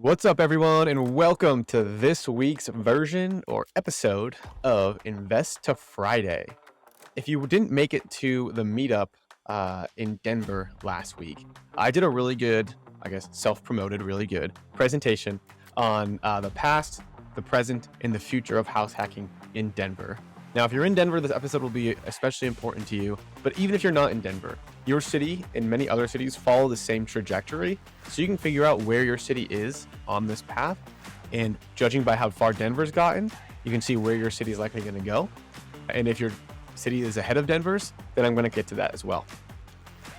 What's up, everyone, and welcome to this week's version or episode of Invest2Friday. If you didn't make it to the meetup in Denver last week, I did a really good, self-promoted, really good presentation on the past, the present, and the future of house hacking in Denver. Now, if you're in Denver, this episode will be especially important to you. But even if you're not in Denver, your city and many other cities follow the same trajectory. So you can figure out where your city is on this path. And judging by how far Denver's gotten, you can see where your city is likely going to go. And if your city is ahead of Denver's, then I'm going to get to that as well.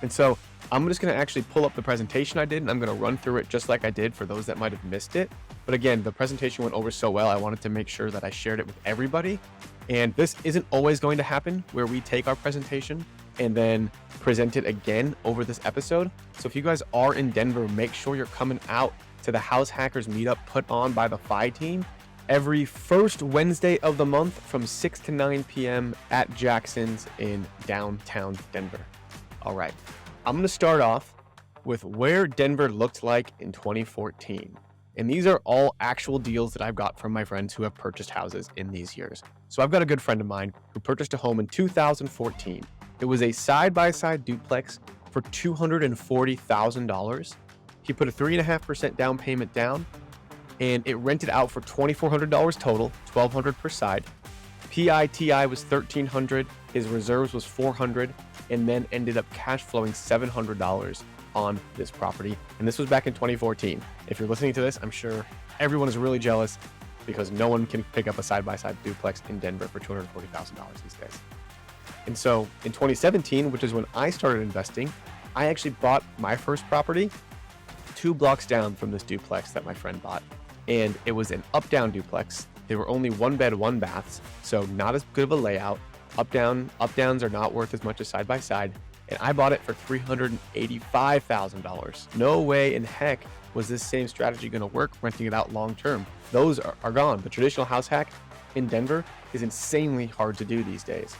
And so I'm just going to actually pull up the presentation I did, and I'm going to run through it just like I did for those that might have missed it. But again, the presentation went over so well, I wanted to make sure that I shared it with everybody. And this isn't always going to happen where we take our presentation and then present it again over this episode. So if you guys are in Denver, make sure you're coming out to the House Hackers meetup put on by the Fi team every first Wednesday of the month from 6 to 9 p.m. at Jackson's in downtown Denver. All right, I'm going to start off with where Denver looked like in 2014. And these are all actual deals that I've got from my friends who have purchased houses in these years. So I've got a good friend of mine who purchased a home in 2014. It was a side-by-side duplex for $240,000. He put a 3.5% down payment down, and it rented out for $2,400 total, $1,200 per side. PITI was $1,300, his reserves was $400, and then ended up cash flowing $700 on this property. And this was back in 2014. If you're listening to this, I'm sure everyone is really jealous because no one can pick up a side-by-side duplex in Denver for $240,000 these days. And so in 2017, which is when I started investing, I actually bought my first property 2 blocks down from this duplex that my friend bought. And it was an up-down duplex. They were only 1 bed, 1 baths, so not as good of a layout. Up-downs are not worth as much as side-by-side. And I bought it for $385,000. No way in heck was this same strategy going to work renting it out long term. Those are gone. The traditional house hack in Denver is insanely hard to do these days.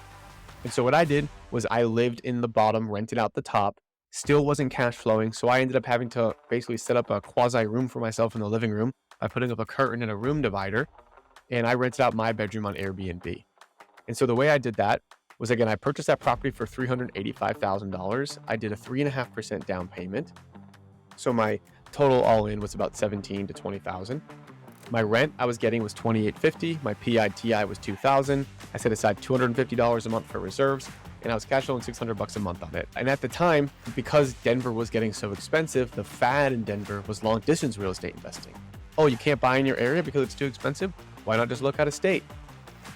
And so what I did was I lived in the bottom, rented out the top, still wasn't cash flowing. So I ended up having to basically set up a quasi room for myself in the living room by putting up a curtain and a room divider. And I rented out my bedroom on Airbnb. And so the way I did that was, again, I purchased that property for $385,000. I did a 3.5% down payment. So my total all in was about $17,000 to $20,000. My rent I was getting was $2,850. My PITI was $2,000. I set aside $250 a month for reserves, and I was cash flowing $600 a month on it. And at the time, because Denver was getting so expensive, the fad in Denver was long distance real estate investing. Oh, you can't buy in your area because it's too expensive? Why not just look out of state,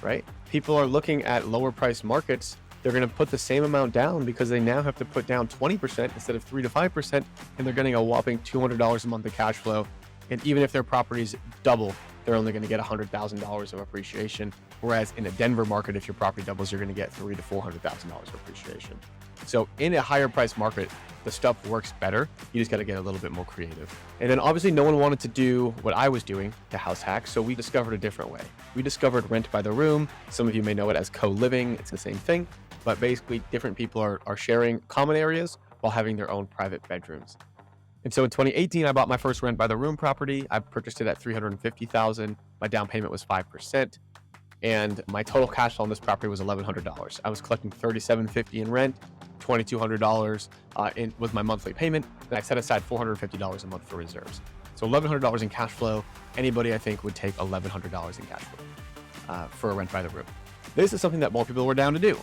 right? People are looking at lower price markets. They're going to put the same amount down because they now have to put down 20% instead of 3 to 5%, and they're getting a whopping $200 a month of cash flow. And even if their properties double, they're only going to get $100,000 of appreciation. Whereas in a Denver market, if your property doubles, you're going to get $300,000 to $400,000 of appreciation. So in a higher price market, the stuff works better. You just got to get a little bit more creative. And then obviously no one wanted to do what I was doing to house hack. So we discovered a different way. We discovered rent by the room. Some of you may know it as co-living. It's the same thing, but basically different people are sharing common areas while having their own private bedrooms. And so in 2018, I bought my first rent by the room property. I purchased it at $350,000. My down payment was 5%. And my total cash flow on this property was $1,100. I was collecting $3,750 in rent, $2,200 was my monthly payment. Then I set aside $450 a month for reserves. So $1,100 in cash flow. Anybody, I think, would take $1,100 in cash flow for a rent by the room. This is something that more people were down to do,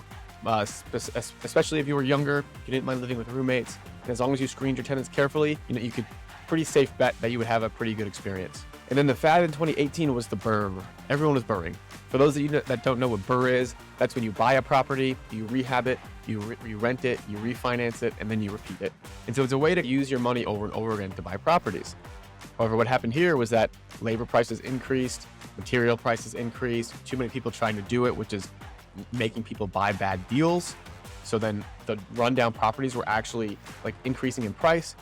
especially if you were younger, you didn't mind living with roommates. And as long as you screened your tenants carefully, you could pretty safe bet that you would have a pretty good experience. And then the fad in 2018 was the BRRRR. Everyone was burring. For those of you that don't know what BRRRR is, that's when you buy a property, you rehab it, you rent it, you refinance it, and then you repeat it. And so it's a way to use your money over and over again to buy properties. However, what happened here was that labor prices increased, material prices increased, too many people trying to do it, which is making people buy bad deals. So then the rundown properties were actually like increasing in price.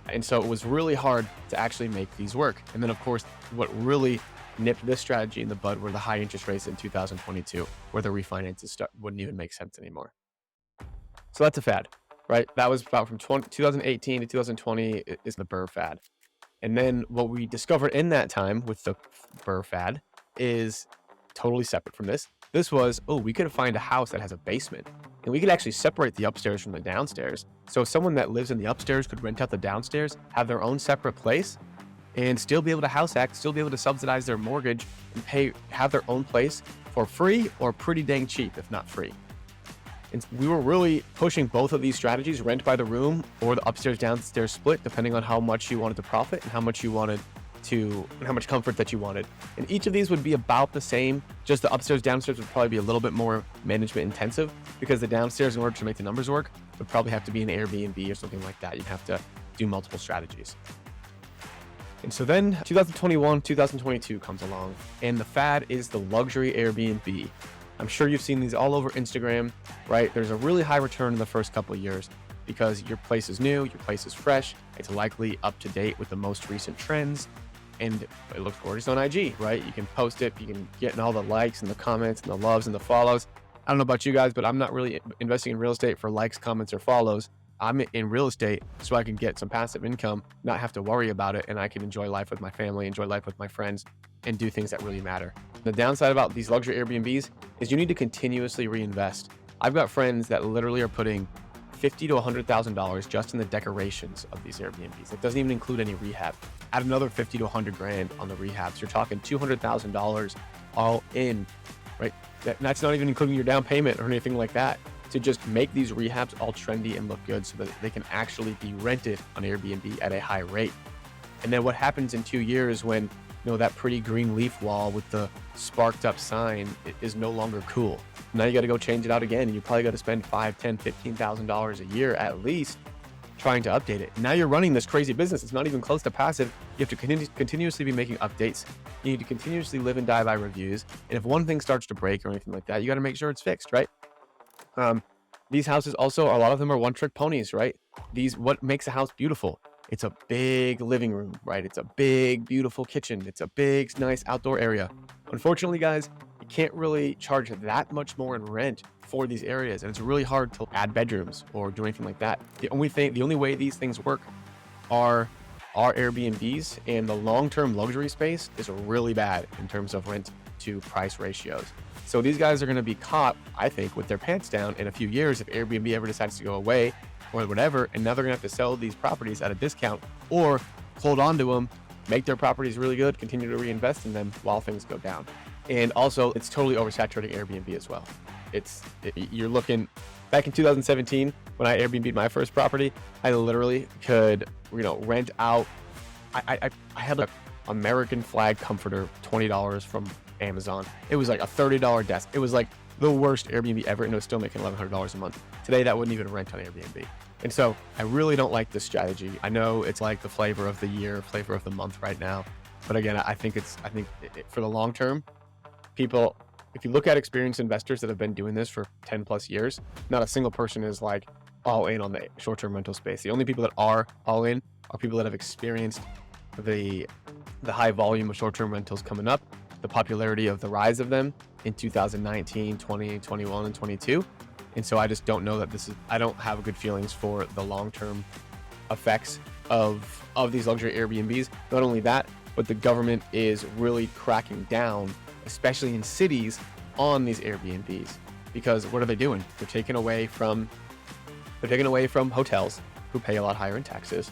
And so it was really hard to actually make these work. And then, of course, what really nipped this strategy in the bud were the high interest rates in 2022, where the refinances wouldn't even make sense anymore. So that's a fad, right? That was about from 2018 to 2020 is the BRRRR fad. And then what we discovered in that time with the burr fad is totally separate from this. This was, oh, we could find a house that has a basement, and we could actually separate the upstairs from the downstairs. So someone that lives in the upstairs could rent out the downstairs, have their own separate place, and still be able to house hack, still be able to subsidize their mortgage and have their own place for free or pretty dang cheap, if not free. And we were really pushing both of these strategies, rent by the room or the upstairs downstairs split, depending on how much you wanted to profit and how much comfort that you wanted. And each of these would be about the same, just the upstairs downstairs would probably be a little bit more management intensive, because the downstairs, in order to make the numbers work, would probably have to be an Airbnb or something like that. You'd have to do multiple strategies. And so then 2021, 2022 comes along, and the fad is the luxury Airbnb. I'm sure you've seen these all over Instagram, right? There's a really high return in the first couple of years because your place is new, your place is fresh, it's likely up to date with the most recent trends, and it looks gorgeous on IG, right? You can post it, you can get in all the likes and the comments and the loves and the follows. I don't know about you guys, but I'm not really investing in real estate for likes, comments, or follows. I'm in real estate so I can get some passive income, not have to worry about it, and I can enjoy life with my family, enjoy life with my friends, and do things that really matter. The downside about these luxury Airbnbs is you need to continuously reinvest. I've got friends that literally are putting $50,000 to $100,000 just in the decorations of these Airbnbs. It doesn't even include any rehab. Add another 50 to 100 grand on the rehabs. You're talking $200,000 all in, right? That's not even including your down payment or anything like that, to just make these rehabs all trendy and look good so that they can actually be rented on Airbnb at a high rate. And then what happens in 2 years when that pretty green leaf wall with the sparked up sign is no longer cool? Now you got to go change it out again, and you probably got to spend $5,000, $10,000, $15,000 a year at least trying to update it. Now you're running this crazy business. It's not even close to passive. You have to continuously be making updates. You need to continuously live and die by reviews. And if one thing starts to break or anything like that, you got to make sure it's fixed, right? These houses also, a lot of them are one-trick ponies, right? What makes a house beautiful? It's a big living room, right? It's a big, beautiful kitchen. It's a big, nice outdoor area. Unfortunately, guys, you can't really charge that much more in rent for these areas, and it's really hard to add bedrooms or do anything like that. The only way these things work are Airbnbs, and the long-term luxury space is really bad in terms of rent to price ratios. So these guys are going to be caught, I think, with their pants down in a few years if Airbnb ever decides to go away or whatever, and now they're going to have to sell these properties at a discount or hold on to them, make their properties really good, continue to reinvest in them while things go down. And also, it's totally oversaturating Airbnb as well. You're looking back in 2017 when I Airbnb'd my first property, I literally could, rent out. I had an American flag comforter, $20 from Amazon. It was like a $30 desk. It was like the worst Airbnb ever, and it was still making $1,100 a month. Today, that wouldn't even rent on Airbnb. And so I really don't like this strategy. I know it's like the flavor of the year, flavor of the month right now. But again, I think for the long term, people, if you look at experienced investors that have been doing this for 10 plus years, not a single person is like all in on the short-term rental space. The only people that are all in are people that have experienced the high volume of short-term rentals coming up, the popularity of the rise of them in 2019, 20, 21, and 22. And so I just don't know that I don't have good feelings for the long-term effects of these luxury Airbnbs. Not only that, but the government is really cracking down, especially in cities, on these Airbnbs. Because what are they doing? They're taking away from hotels who pay a lot higher in taxes.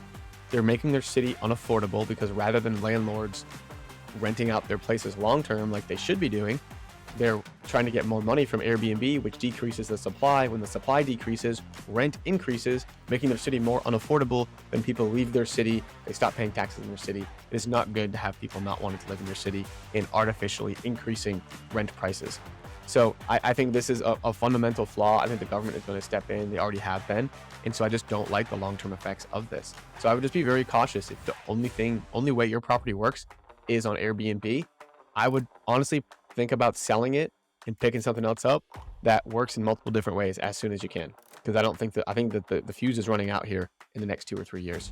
They're making their city unaffordable because rather than landlords renting out their places long-term like they should be doing, they're trying to get more money from Airbnb, which decreases the supply. When the supply decreases, rent increases, making their city more unaffordable. Then people leave their city. They stop paying taxes in their city. It is not good to have people not wanting to live in your city and artificially increasing rent prices. So I think this is a fundamental flaw. I think the government is going to step in. They already have been. And so I just don't like the long-term effects of this. So I would just be very cautious. If the only way your property works is on Airbnb, I would honestly think about selling it and picking something else up that works in multiple different ways as soon as you can. Because I think that the fuse is running out here in the next 2 or 3 years.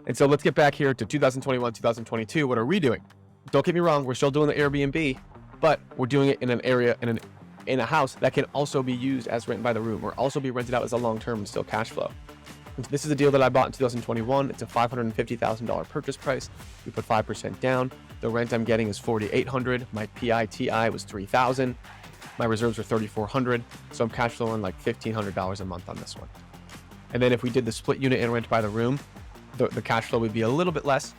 And so let's get back here to 2021, 2022. What are we doing? Don't get me wrong, we're still doing the Airbnb, but we're doing it in an area, in a house that can also be used as rent by the room, or also be rented out as a long-term and still cash flow. This is a deal that I bought in 2021. It's a $550,000 purchase price. We put 5% down. The rent I'm getting is $4,800. My PITI was $3,000. My reserves were $3,400. So I'm cash flowing like $1,500 a month on this one. And then if we did the split unit and rent by the room, the cash flow would be a little bit less,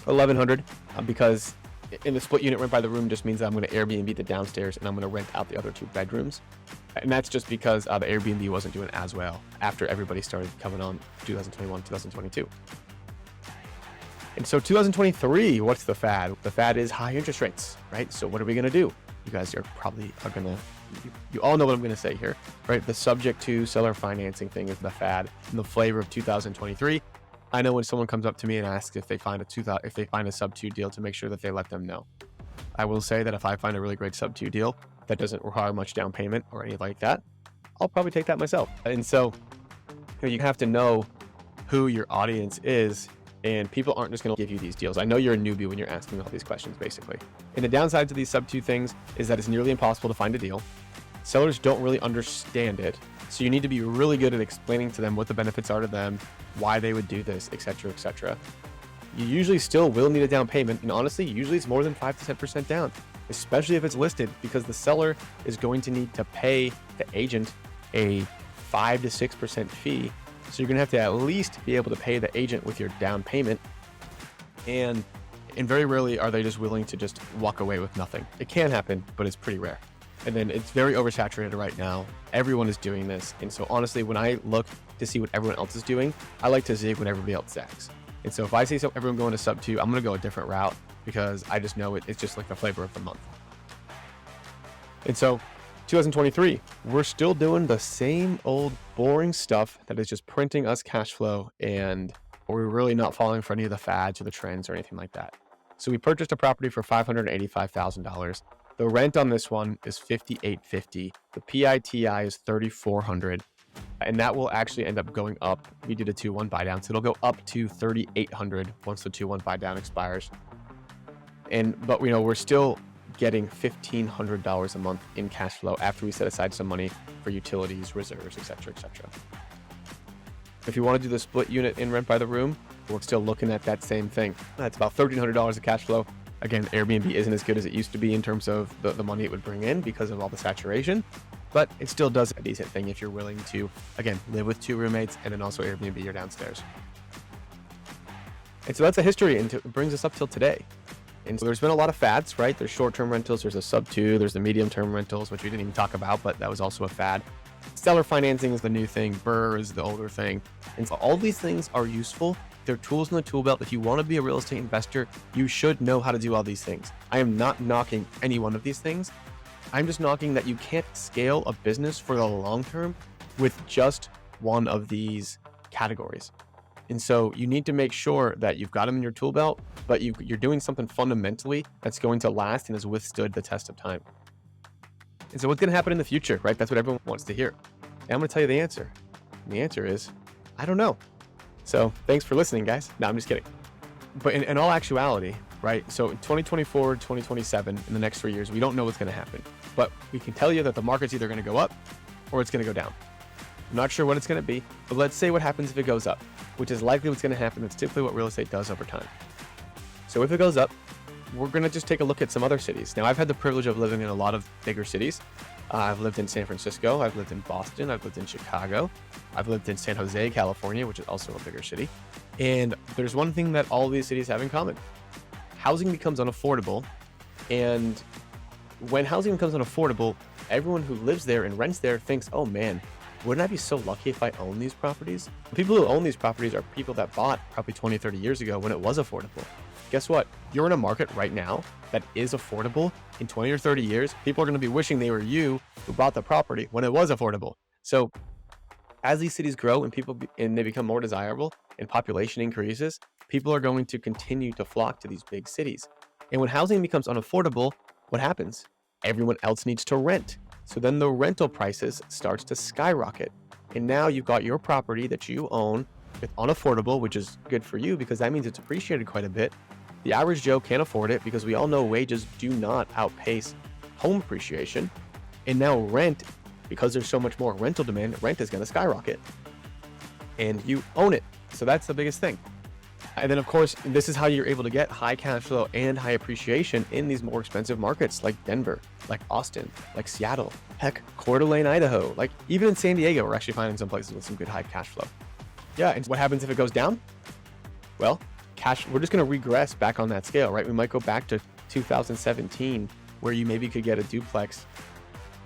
$1,100, because in the split unit rent by the room just means that I'm going to Airbnb the downstairs and I'm going to rent out the other 2 bedrooms. And that's just because the Airbnb wasn't doing as well after everybody started coming on 2021, 2022. And so 2023, what's the fad? The fad is high interest rates, right? So what are we going to do? You guys are going to, you all know what I'm going to say here, right? The subject to seller financing thing is the fad and the flavor of 2023. I know when someone comes up to me and asks if they find a sub 2 deal, to make sure that they let them know. I will say that if I find a really great sub 2 deal that doesn't require much down payment or anything like that, I'll probably take that myself. And so you have to know who your audience is, and people aren't just going to give you these deals. I know you're a newbie when you're asking all these questions, basically. And the downside to these sub 2 things is that it's nearly impossible to find a deal. Sellers don't really understand it. So you need to be really good at explaining to them what the benefits are to them, why they would do this, etc., etc. You usually still will need a down payment, and honestly, usually it's more than 5 to 10% down, especially if it's listed, because the seller is going to need to pay the agent a 5 to 6% fee. So you're going to have to at least be able to pay the agent with your down payment. And very rarely are they just willing to just walk away with nothing. It can happen, but it's pretty rare. And then it's very oversaturated right now. Everyone is doing this. And so honestly, when I look to see what everyone else is doing, I like to zig when everybody else zags. And so if I see everyone going to sub 2, I'm going to go a different route, because I just know it's just like the flavor of the month. And so 2023, we're still doing the same old boring stuff that is just printing us cash flow, and we're really not falling for any of the fads or the trends or anything like that. So we purchased a property for $585,000. The rent on this one is $5,850. The PITI is $3,400. And that will actually end up going up. We did a 2-1 buy down, so it'll go up to $3,800 once the 2-1 buy down expires. But we're still getting $1,500 a month in cash flow after we set aside some money for utilities, reserves, etc., etc. If you want to do the split unit in rent by the room, we're still looking at that same thing. That's about $1,300 of cash flow. Again, Airbnb isn't as good as it used to be in terms of the money it would bring in because of all the saturation, but it still does a decent thing if you're willing to, again, live with 2 roommates and then also Airbnb your downstairs. And so that's a history, and it brings us up till today. And so there's been a lot of fads, right? There's short-term rentals, there's a sub 2, there's the medium-term rentals, which we didn't even talk about, but that was also a fad. Seller financing is the new thing. BRRRR is the older thing. And so all these things are useful. They're tools in the tool belt. If you want to be a real estate investor, you should know how to do all these things. I am not knocking any one of these things. I'm just knocking that you can't scale a business for the long term with just one of these categories. And so you need to make sure that you've got them in your tool belt, but you're doing something fundamentally that's going to last and has withstood the test of time. And so what's going to happen in the future, right? That's what everyone wants to hear. And I'm going to tell you the answer. And the answer is, I don't know. So thanks for listening, guys. No, I'm just kidding. But in all actuality, right? So 2024, 2027, in the next 3 years, we don't know what's going to happen. But we can tell you that the market's either going to go up or it's going to go down. I'm not sure what it's going to be, but let's say what happens if it goes up, which is likely what's going to happen. That's typically what real estate does over time. So if it goes up, we're going to just take a look at some other cities. Now, I've had the privilege of living in a lot of bigger cities. I've lived in San Francisco. I've lived in Boston. I've lived in Chicago. I've lived in San Jose, California, which is also a bigger city. And there's one thing that all of these cities have in common. Housing becomes unaffordable. And when housing becomes unaffordable, everyone who lives there and rents there thinks, oh man, wouldn't I be so lucky if I own these properties? The people who own these properties are people that bought probably 20, 30 years ago when it was affordable. Guess what? You're in a market right now that is affordable. In 20 or 30 years, people are going to be wishing they were you who bought the property when it was affordable. So as these cities grow and they become more desirable and population increases, people are going to continue to flock to these big cities. And when housing becomes unaffordable, what happens? Everyone else needs to rent. So then the rental prices starts to skyrocket. And now you've got your property that you own with unaffordable, which is good for you because that means it's appreciated quite a bit. The average Joe can't afford it because we all know wages do not outpace home appreciation. And now rent, because there's so much more rental demand, rent is going to skyrocket. and you own it. So that's the biggest thing. And then, of course, this is how you're able to get high cash flow and high appreciation in these more expensive markets like Denver, like Austin, like Seattle, heck, Coeur d'Alene, Idaho, like even in San Diego, we're actually finding some places with some good high cash flow. Yeah, and what happens if it goes down? Well, we're just going to regress back on that scale, right? We might go back to 2017, where you maybe could get a duplex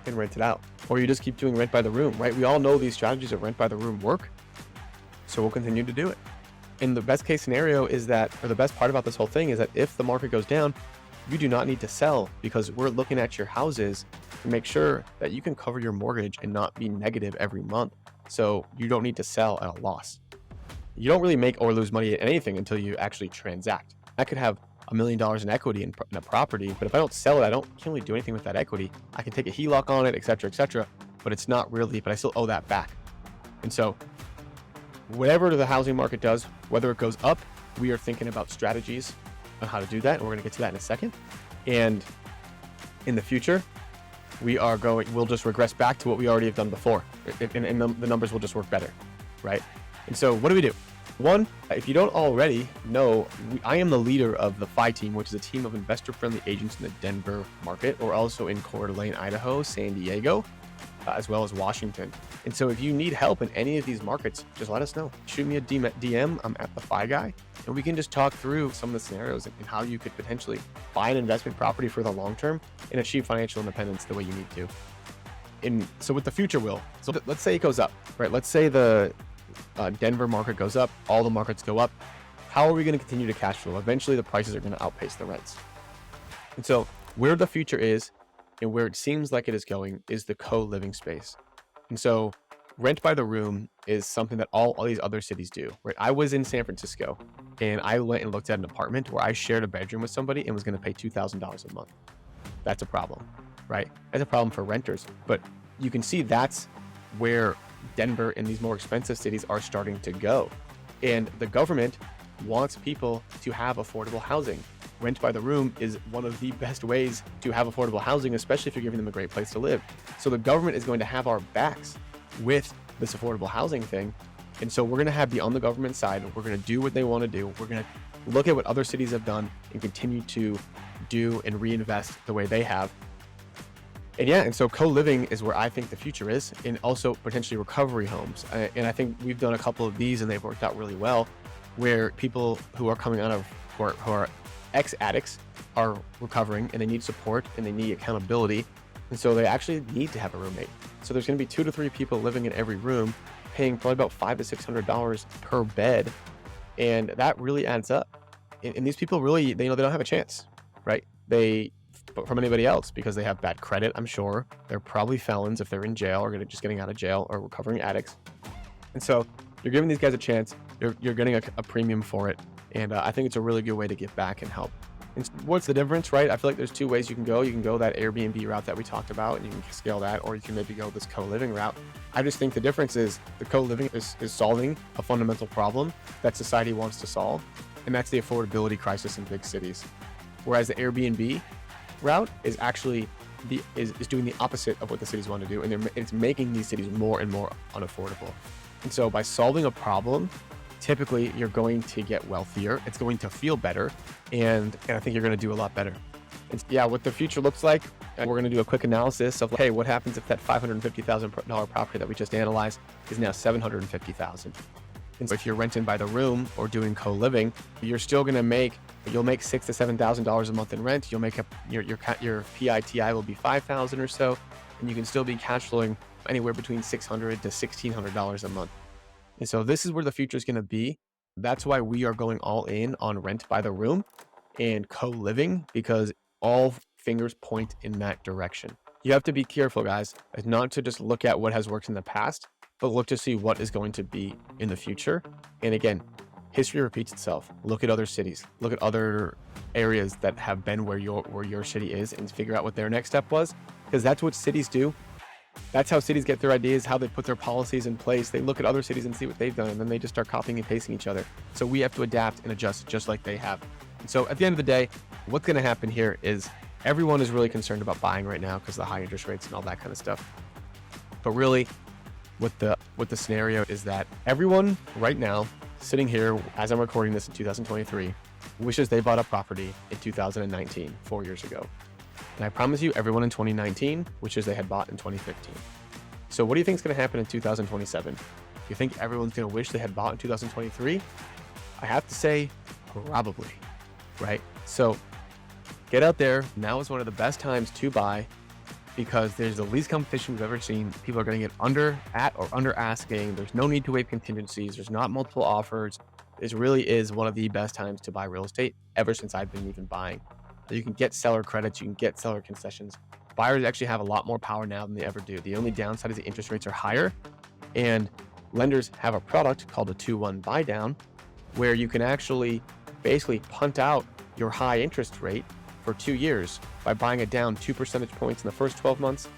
and rent it out, or you just keep doing rent by the room, right? We all know these strategies of rent by the room work, so we'll continue to do it. And the best case scenario is that, or the best part about this whole thing is that if the market goes down, you do not need to sell, because we're looking at your houses to make sure that you can cover your mortgage and not be negative every month. So you don't need to sell at a loss. You don't really make or lose money at anything until you actually transact. I could have $1 million in equity in a property, but if I don't sell it, can't really do anything with that equity. I can take a HELOC on it, etc., but it's not really, but I still owe that back. And so whatever the housing market does, whether it goes up, we are thinking about strategies on how to do that. And we're going to get to that in a second. And in the future, we'll just regress back to what we already have done before. And the numbers will just work better, right? And so what do? One, if you don't already know, I am the leader of the FI team, which is a team of investor-friendly agents in the Denver market. We're also in Coeur d'Alene, Idaho, San Diego, as well as Washington. And so if you need help in any of these markets, just let us know. Shoot me a DM. I'm at the FI guy, and we can just talk through some of the scenarios and how you could potentially buy an investment property for the long term and achieve financial independence the way you need to. And so with the future, so let's say it goes up, right? Let's say the Denver market goes up, all the markets go up. How are we going to continue to cash flow? Eventually the prices are going to outpace the rents. And so where the future is and where it seems like it is going is the co-living space. And so rent by the room is something that all these other cities do, right? I was in San Francisco and I went and looked at an apartment where I shared a bedroom with somebody and was going to pay $2,000 a month. That's a problem, right? That's a problem for renters. But you can see that's where Denver and these more expensive cities are starting to go. And the government wants people to have affordable housing. Rent by the room is one of the best ways to have affordable housing, especially if you're giving them a great place to live. So the government is going to have our backs with this affordable housing thing. And so we're going to be on the government side. We're going to do what they want to do. We're going to look at what other cities have done and continue to do and reinvest the way they have. And so co-living is where I think the future is, and also potentially recovery homes. And I think we've done a couple of these and they've worked out really well, where people who are coming out of, who are ex-addicts are recovering and they need support and they need accountability. And so they actually need to have a roommate. So there's going to be 2 to 3 people living in every room, paying probably about $500 to $600 per bed. And that really adds up. And these people really, they don't have a chance, right? From anybody else, because they have bad credit, I'm sure. They're probably felons if they're in jail or just getting out of jail, or recovering addicts. And so you're giving these guys a chance. You're getting a premium for it. And I think it's a really good way to give back and help. And what's the difference, right? I feel like there's 2 ways you can go. You can go that Airbnb route that we talked about, and you can scale that, or you can maybe go this co-living route. I just think the difference is the co-living is solving a fundamental problem that society wants to solve, and that's the affordability crisis in big cities. Whereas the Airbnb route is actually is doing the opposite of what the cities want to do, and it's making these cities more and more unaffordable. And so by solving a problem, typically you're going to get wealthier, it's going to feel better, and I think you're going to do a lot better. And what the future looks like, we're going to do a quick analysis of, hey, what happens if that $550,000 property that we just analyzed is now $750,000? And so if you're renting by the room or doing co-living, you're still going to you'll make $6,000 to $7,000 a month in rent. You'll make your PITI will be $5,000 or so, and you can still be cash flowing anywhere between $600 to $1,600 a month. And so this is where the future is going to be. That's why we are going all in on rent by the room and co-living, because all fingers point in that direction. You have to be careful, guys, not to just look at what has worked in the past, but look to see what is going to be in the future. And again, history repeats itself. Look at other cities, look at other areas that have been where your city is, and figure out what their next step was, because that's what cities do. That's how cities get their ideas, how they put their policies in place. They look at other cities and see what they've done, and then they just start copying and pasting each other. So we have to adapt and adjust just like they have. And so at the end of the day, what's going to happen here is everyone is really concerned about buying right now because of the high interest rates and all that kind of stuff. But really, what the scenario is that everyone right now sitting here as I'm recording this in 2023 wishes they bought a property in 2019, 4 years ago. And I promise you, everyone in 2019 wishes they had bought in 2015. So what do you think is going to happen in 2027? You think everyone's going to wish they had bought in 2023? I have to say, probably, right? So get out there. Now is one of the best times to buy because there's the least competition we've ever seen. People are going to get at or under asking. There's no need to waive contingencies. There's not multiple offers. This really is one of the best times to buy real estate ever since I've been even buying. You can get seller credits. You can get seller concessions. Buyers actually have a lot more power now than they ever do. The only downside is the interest rates are higher, and lenders have a product called a 2-1 buy down where you can actually basically punt out your high interest rate for 2 years by buying it down 2 percentage points in the first 12 months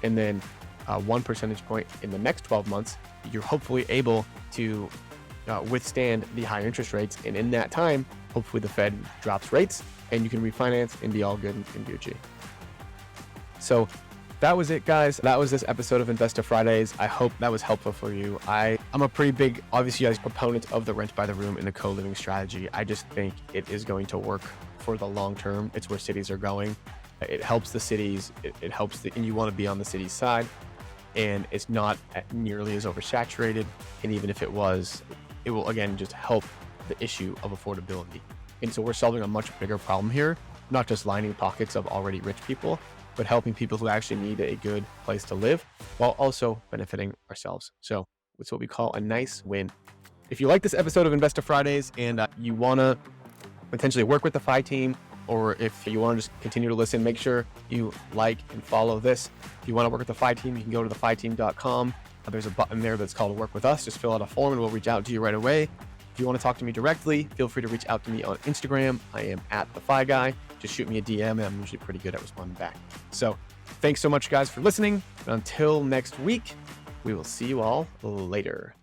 and then 1 percentage point in the next 12 months. You're hopefully able to withstand the higher interest rates, and in that time, hopefully the Fed drops rates and you can refinance and be all good and Gucci. So that was it, guys. That was this episode of Invest2Fridays. I hope that was helpful for you. I'm a pretty big, obviously, as proponent of the rent by the room and the co-living strategy. I just think it is going to work for the long term. It's where cities are going. It helps the cities. It helps and you want to be on the city's side, and it's not nearly as oversaturated. And even if it was, it will again just help the issue of affordability. And so we're solving a much bigger problem here, not just lining pockets of already rich people, but helping people who actually need a good place to live while also benefiting ourselves. So it's what we call a nice win. If you like this episode of Invest2Fridays and you want to potentially work with the FI team, or if you want to just continue to listen, make sure you like and follow this. If you want to work with the FI team, you can go to thefiteam.com. There's a button there that's called Work With Us. Just fill out a form and we'll reach out to you right away. If you want to talk to me directly, feel free to reach out to me on Instagram. I am @thefiguy. Just shoot me a DM and I'm usually pretty good at responding back. So thanks so much, guys, for listening. And until next week, we will see you all later.